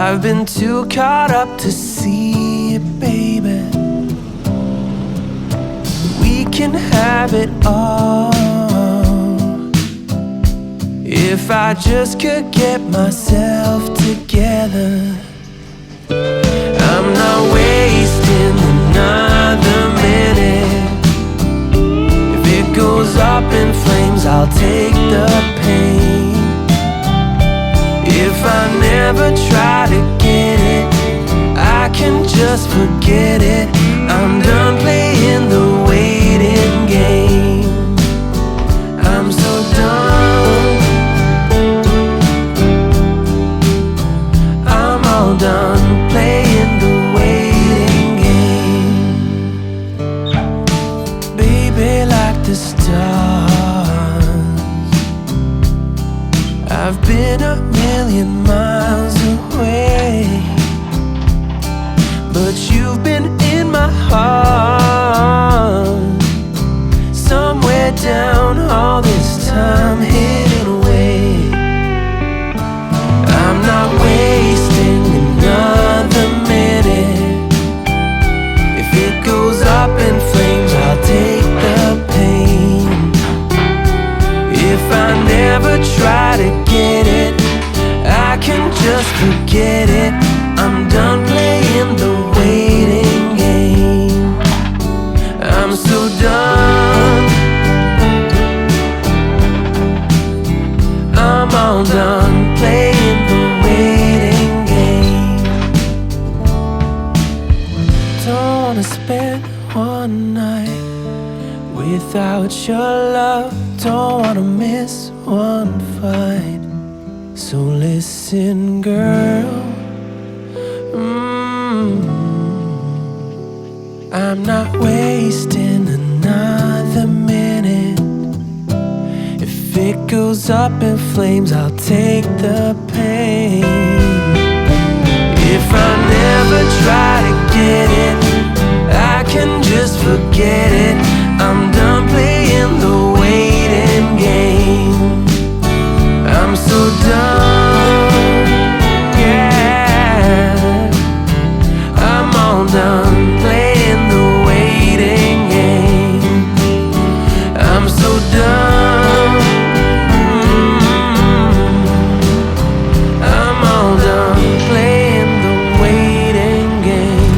I've been too caught up to see it, baby. We can have it all if I just could get myself together. I'm not wasting another minute. If it goes up in flames, I'll take the pain. If I never try to get it, I can just forget it. I'm done playing the waiting game. I'm so done. I'm all done playing the waiting game. Baby, like the stars, I've been a million miles away, but you've been in my heart, somewhere down all this time, hidden away. I'm not wasting another minute. If it goes up in flames, I'll take the pain. If I never try to get it, I can just forget it. I'm done playing the waiting game. I'm so done. I'm all done playing the waiting game. Don't wanna spend one night without your love. Don't wanna miss one fight. So listen, girl, I'm not wasting another minute. If it goes up in flames, I'll take the pain. If I never try to get it, I can just forget it. I'm done playing the waiting game. I'm so done, yeah. I'm all done playing the waiting game. I'm so done. I'm all done playing the waiting game.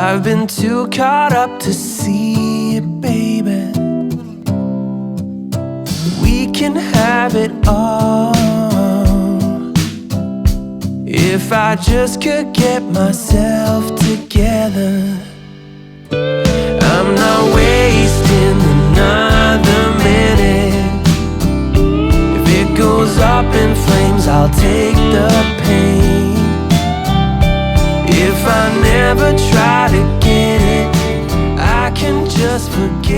I've been too caught up to see it, baby. We can have it all if I just could get myself together. I'm not wasting another minute. If it goes up in flames, I'll take the pain. If I never try to get it, I can just forget.